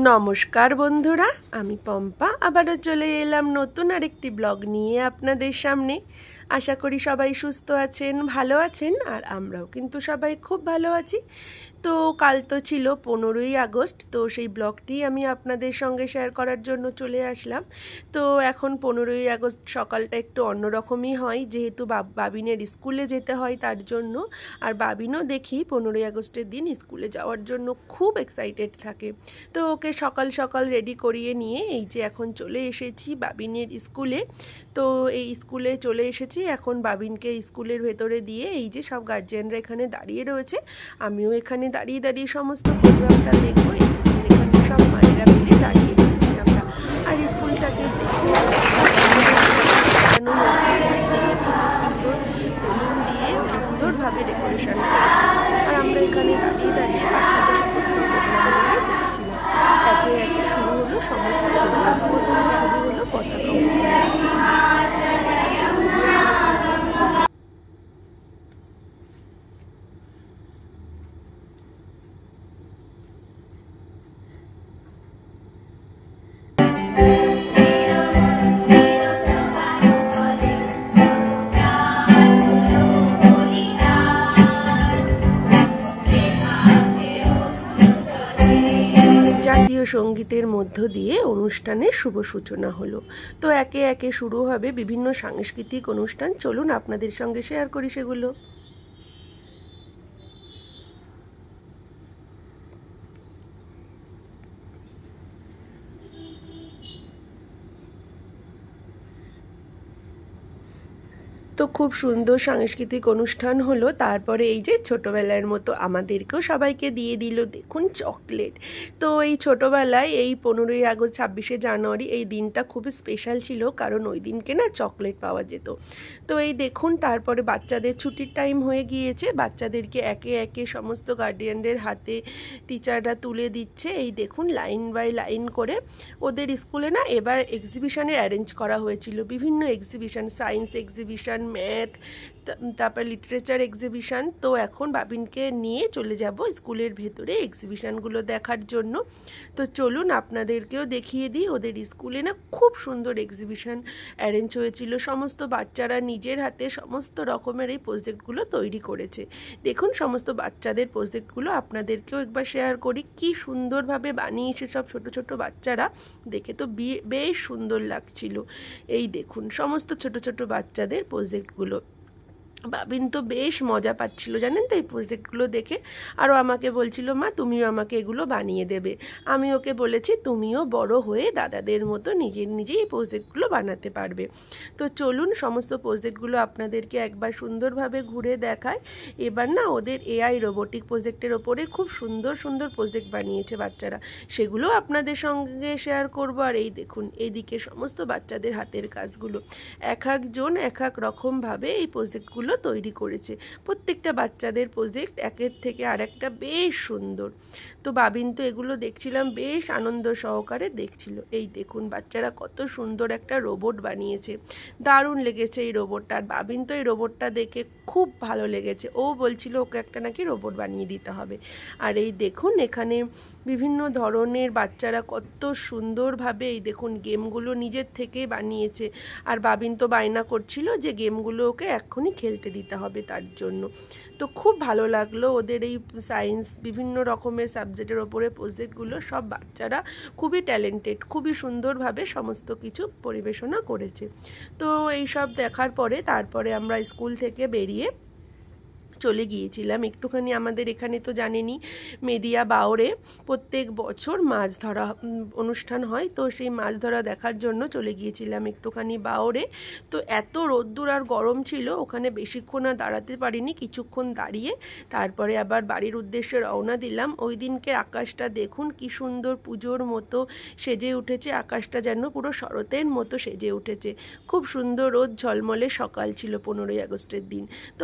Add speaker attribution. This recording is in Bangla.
Speaker 1: নমস্কার বন্ধুরা, আমি পম্পা আবারও চলে এলাম নতুন আরেকটি ব্লগ নিয়ে আপনাদের সামনে। আশা করি সবাই সুস্থ আছেন, ভালো আছেন, আর আমরাও কিন্তু সবাই খুব ভালো আছি। তো কাল তো ছিল 15ই আগস্ট, তো সেই ব্লগটি আমি আপনাদের সঙ্গে শেয়ার করার জন্য চলে আসলাম। তো এখন 15ই আগস্ট সকালটা একটু অন্যরকমই হয়, যেহেতু বাবিনের স্কুলে যেতে হয় তার জন্য। আর বাবিনও দেখি 15ই আগস্টের দিন স্কুলে যাওয়ার জন্য খুব এক্সাইটেড থাকে। তো ওকে সকাল সকাল রেডি করিয়ে নিয়ে এই যে এখন চলে এসেছি বাবিনের স্কুলে। তো এই স্কুলে চলে এসেছি, এখন বাবিনকে স্কুলের ভেতরে দিয়ে এই যে সব গার্জিয়ানরা এখানে দাঁড়িয়ে রয়েছে, আমিও এখানে দাঁড়িয়ে দাঁড়িয়ে সমস্ত প্রোগ্রামটা দেখবো। এখানে সব মায়েরা মিলে দাঁড়িয়ে রয়েছি আমরা। আর স্কুলটাকে দেখে সুন্দরভাবে ডেকোরেশন করেছে। আর আমরা এখানে দাঁড়িয়ে দাঁড়িয়ে বাচ্চাদের সমস্ত প্রোগ্রামগুলো দেখছিলাম। একে একে শুরু হলো সমস্ত প্রোগ্রাম। প্রথমে শুরু হলো পতাকা জাতীয় সঙ্গীতের মধ্য দিয়ে অনুষ্ঠানের শুভ সূচনা হলো। তো একে একে শুরু হবে বিভিন্ন সাংস্কৃতিক অনুষ্ঠান। চলুন আপনাদের সঙ্গে শেয়ার করি সেগুলো। তো খুব সুন্দর সাংস্কৃতিক অনুষ্ঠান হলো। তারপরে এই যে ছোটোবেলার মতো আমাদেরকেও সবাইকে দিয়ে দিল দেখুন চকলেট। তো এই ছোটোবেলায় এই 15ই আগস্ট 26শে জানুয়ারি এই দিনটা খুব স্পেশাল ছিল, কারণ ওই দিনকে না চকলেট পাওয়া যেত। তো এই দেখুন তারপরে বাচ্চাদের ছুটির টাইম হয়ে গিয়েছে, বাচ্চাদেরকে একে একে সমস্ত গার্ডিয়ানদের হাতে টিচাররা তুলে দিচ্ছে। এই দেখুন লাইন বাই লাইন করে ওদের স্কুলে না এবার এক্সিবিশনের অ্যারেঞ্জ করা হয়েছিল, বিভিন্ন এক্সিবিশন, সায়েন্স এক্সিবিশন, ম্যাথ, তারপর লিটারেচার এক্সিবিশন। তো এখন বাবিনকে নিয়ে চলে যাব স্কুলের ভেতরে এক্সিবিশনগুলো দেখার জন্য। তো চলুন আপনাদেরকেও দেখিয়ে দিই। ওদের স্কুলে না খুব সুন্দর এক্সিবিশন অ্যারেঞ্জ হয়েছিল, সমস্ত বাচ্চারা নিজের হাতে সমস্ত রকমের এই প্রজেক্টগুলো তৈরি করেছে। দেখুন সমস্ত বাচ্চাদের প্রজেক্টগুলো আপনাদেরকেও একবার শেয়ার করি, কি সুন্দরভাবে বানিয়েছে সব ছোট ছোট বাচ্চারা, দেখে তো বেশ সুন্দর লাগছিল। এই দেখুন সমস্ত ছোট ছোট বাচ্চাদের প্রজেক্টগুলো। বাবিন তো বেশ মজা পাচ্ছিল জানেন তো এই প্রজেক্টগুলো দেখে। আরও আমাকে বলছিল, মা তুমিও আমাকে এগুলো বানিয়ে দেবে। আমি ওকে বলেছি তুমিও বড় হয়ে দাদাদের মতো নিজেই এই প্রজেক্টগুলো বানাতে পারবে। তো চলুন সমস্ত প্রজেক্টগুলো আপনাদেরকে একবার সুন্দরভাবে ঘুরে দেখায়। এবার না ওদের এআই রোবোটিক প্রজেক্টের ওপরে খুব সুন্দর সুন্দর প্রজেক্ট বানিয়েছে বাচ্চারা, সেগুলো আপনাদের সঙ্গে শেয়ার করব। আর এই দেখুন এইদিকে সমস্ত বাচ্চাদের হাতের কাজগুলো, এক একজন এক এক রকমভাবে এই প্রজেক্টগুলো তৈরি করেছে। প্রত্যেকটা বাচ্চাদের প্রজেক্ট একের থেকে আরেকটা বেশ সুন্দর। তো বাবিন তো এগুলো দেখছিলাম বেশ আনন্দ সহকারে দেখছিল। এই দেখুন বাচ্চারা কত সুন্দর একটা রোবট বানিয়েছে, দারুণ লেগেছে এই রোবটটা। আর বাবিন তো এই রোবটটা দেখে খুব ভালো লেগেছে, ও বলছিল ওকে একটা নাকি রোবট বানিয়ে দিতে হবে। আর এই দেখুন এখানে বিভিন্ন ধরনের বাচ্চারা কত সুন্দরভাবে এই দেখুন গেমগুলো নিজের থেকে বানিয়েছে। আর বাবিন তো বায়না করছিল যে গেমগুলো ওকে এক্ষুনি খেলতে দিতে হবে তার জন্য। তো খুব ভালো লাগলো ওদের এই সায়েন্স বিভিন্ন রকমের সাবজেক্টের ওপরে প্রজেক্টগুলো। সব বাচ্চারা খুবই ট্যালেন্টেড, খুবই সুন্দরভাবে সমস্ত কিছু পরিবেশনা করেছে। তো এই সব দেখার পরে তারপরে আমরা স্কুল থেকে বেরিয়ে চলে গিয়েছিলাম একটুখানি, আমাদের এখানে তো জানেনই মেদিয়া বাওরে প্রত্যেক বছর মাছ ধরা অনুষ্ঠান হয়। তো সেই মাছ ধরা দেখার জন্য চলে গিয়েছিলাম একটুখানি বাওরে। তো এত রোদ্দুর আর গরম ছিল, ওখানে বেশিক্ষণ আর দাঁড়াতে পারিনি, কিছুক্ষণ দাঁড়িয়ে তারপরে আবার বাড়ির উদ্দেশ্যে রওনা দিলাম। ওই দিনকে আকাশটা দেখুন কি সুন্দর পুজোর মতো সেজে উঠেছে, আকাশটা যেন পুরো শরতের মতো সেজে উঠেছে। খুব সুন্দর রোদ ঝলমলে সকাল ছিল 15ই আগস্টের দিন। তো